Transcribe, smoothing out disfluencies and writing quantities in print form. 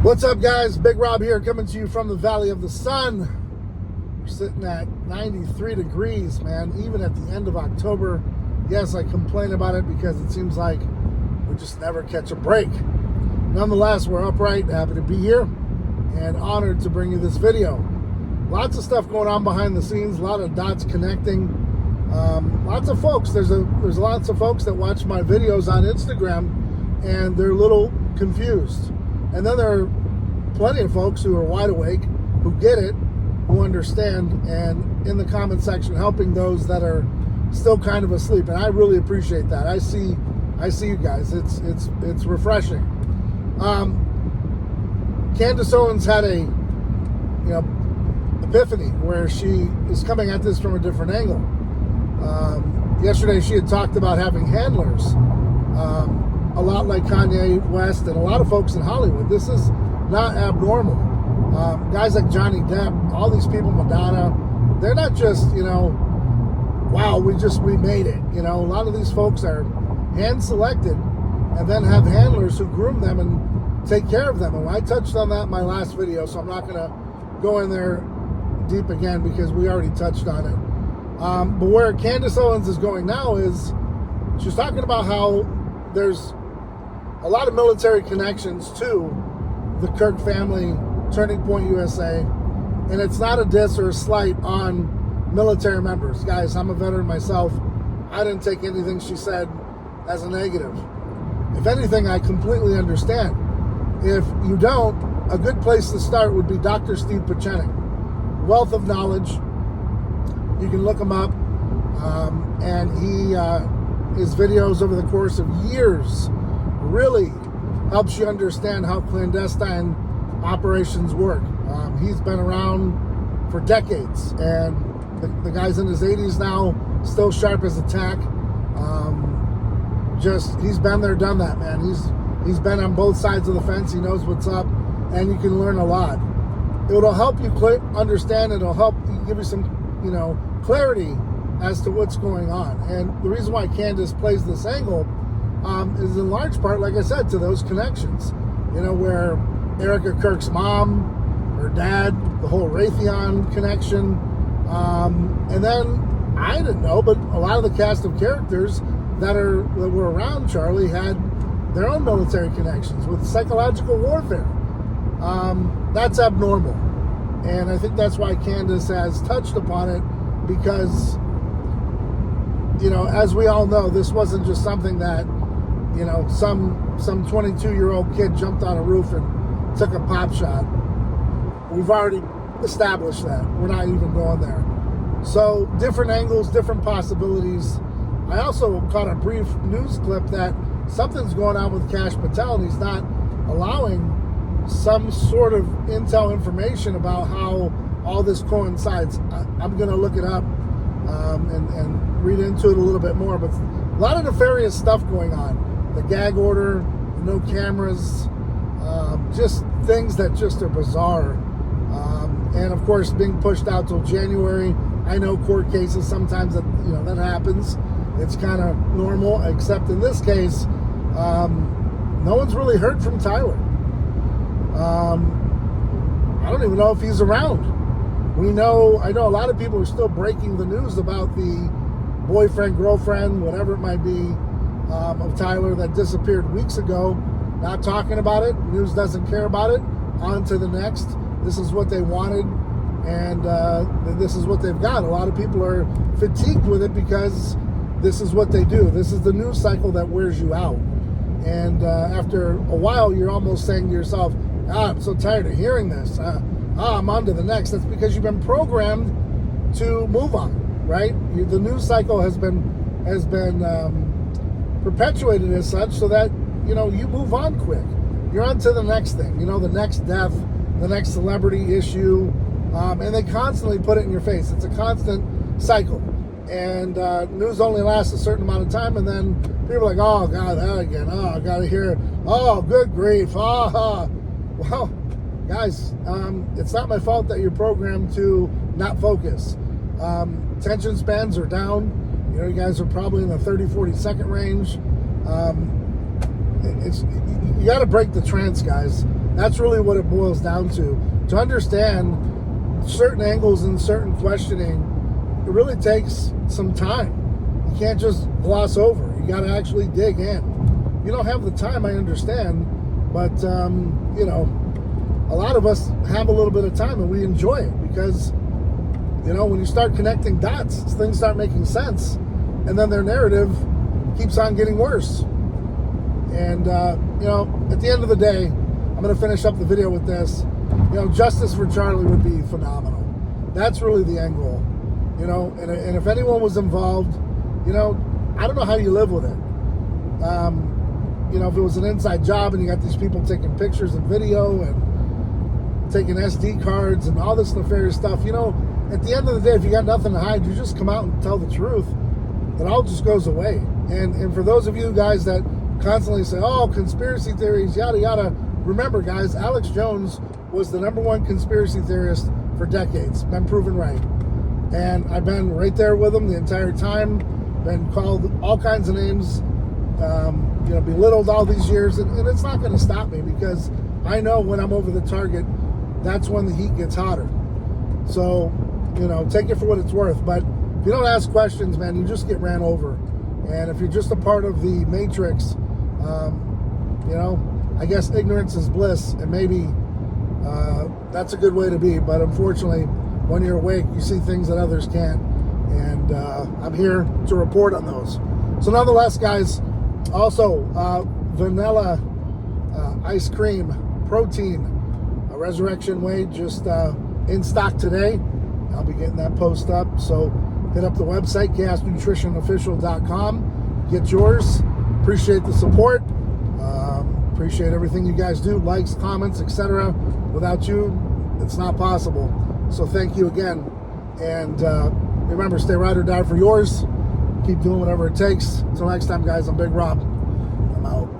What's up, guys? Big Rob here, coming to you from the Valley of the Sun. We're sitting at 93 degrees, man, even at the end of October. Yes, I complain about it because it seems like we just never catch a break. Nonetheless, we're upright, happy to be here, and honored to bring you this video. Lots of stuff going on behind the scenes, a lot of dots connecting. Lots of folks, there's lots of folks that watch my videos on Instagram, and they're a little confused. And then there are plenty of folks who are wide awake, who get it, who understand, and in the comment section helping those that are still kind of asleep. And I really appreciate that. I see you guys. It's refreshing. Candace Owens had a epiphany where she is coming at this from a different angle. Yesterday she had talked about having handlers. A lot like Kanye West and a lot of folks in Hollywood. This is not abnormal. Guys like Johnny Depp, all these people, Madonna, they're not just, wow, we made it. A lot of these folks are hand-selected and then have handlers who groom them and take care of them. And I touched on that in my last video, so I'm not going to go in there deep again because we already touched on it. But where Candace Owens is going now is she's talking about how there's a lot of military connections to the Kirk family, Turning Point USA, and it's not a diss or a slight on military members. Guys, I'm a veteran myself. I didn't take anything she said as a negative. If anything, I completely understand. If you don't, a good place to start would be Dr. Steve Pieczenik. Wealth of knowledge. You can look him up, and his videos over the course of years really helps you understand how clandestine operations work. He's been around for decades, and the guy's in his 80s now, still sharp as a tack. He's been there, done that, man. He's been on both sides of the fence. He knows what's up, and you can learn a lot. It'll help you understand. It'll help give you some, clarity as to what's going on. And the reason why Candace plays this angle is in large part, like I said, to those connections. Where Erika, Kirk's mom, her dad, the whole Raytheon connection. And then, I didn't know, but a lot of the cast of characters that were around Charlie had their own military connections with psychological warfare. That's abnormal. And I think that's why Candace has touched upon it, because as we all know, this wasn't just something that, some 22-year-old kid jumped on a roof and took a pop shot. We've already established that. We're not even going there. So different angles, different possibilities. I also caught a brief news clip that something's going on with Kash Patel, and he's not allowing some sort of intel information about how all this coincides. I'm going to look it up and read into it a little bit more, but a lot of nefarious stuff going on. The gag order, no cameras, just things that just are bizarre. And of course, being pushed out till January. I know court cases, sometimes that happens. It's kind of normal, except in this case, no one's really heard from Tyler. I don't even know if he's around. I know a lot of people are still breaking the news about the boyfriend, girlfriend, whatever it might be, of Tyler that disappeared weeks ago. Not talking about it. News doesn't care about it. On to the next. This is what they wanted, and this is what they've got. A lot of people are fatigued with it because this is what they do. This is the news cycle that wears you out. And after a while, you're almost saying to yourself, I'm so tired of hearing this. I'm on to the next. That's because you've been programmed to move on, right? The news cycle has been perpetuated as such so that, you move on quick. You're on to the next thing, the next death, the next celebrity issue, and they constantly put it in your face. It's a constant cycle. And news only lasts a certain amount of time, and then people are like, oh, God, that again. Oh, I got to hear it. Oh, good grief. Well, guys, it's not my fault that you're programmed to not focus. Attention spans are down. You guys are probably in the 30, 40 second range. You got to break the trance, guys. That's really what it boils down to. To understand certain angles and certain questioning, it really takes some time. You can't just gloss over. You got to actually dig in. You don't have the time, I understand, but you know, a lot of us have a little bit of time and we enjoy it because, you know, when you start connecting dots, things start making sense, and then their narrative keeps on getting worse. And you know, at the end of the day, I'm going to finish up the video with this. You know, justice for Charlie would be phenomenal. That's really the end goal. You know, and if anyone was involved, you know, I don't know how you live with it. You know, if it was an inside job and you got these people taking pictures and video and taking SD cards and all this nefarious stuff, you know, at the end of the day, if you got nothing to hide, you just come out and tell the truth. It all just goes away. And for those of you guys that constantly say, oh, conspiracy theories, yada, yada, remember, guys, Alex Jones was the #1 conspiracy theorist for decades. Been proven right. And I've been right there with him the entire time. Been called all kinds of names, you know, belittled all these years. And it's not going to stop me because I know when I'm over the target, that's when the heat gets hotter. So, you know, take it for what it's worth. But if you don't ask questions, man, you just get ran over. And if you're just a part of the matrix, you know, I guess ignorance is bliss, and maybe that's a good way to be. But unfortunately, when you're awake, you see things that others can't. And I'm here to report on those. So nonetheless, guys, also vanilla ice cream protein, a Resurrection Whey, just in stock today. I'll be getting that post up. So hit up the website, gasnutritionofficial.com. Get yours. Appreciate the support. Appreciate everything you guys do, likes, comments, etc. Without you, it's not possible. So thank you again. And remember, stay ride or die for yours. Keep doing whatever it takes. Until next time, guys, I'm Big Rob. I'm out.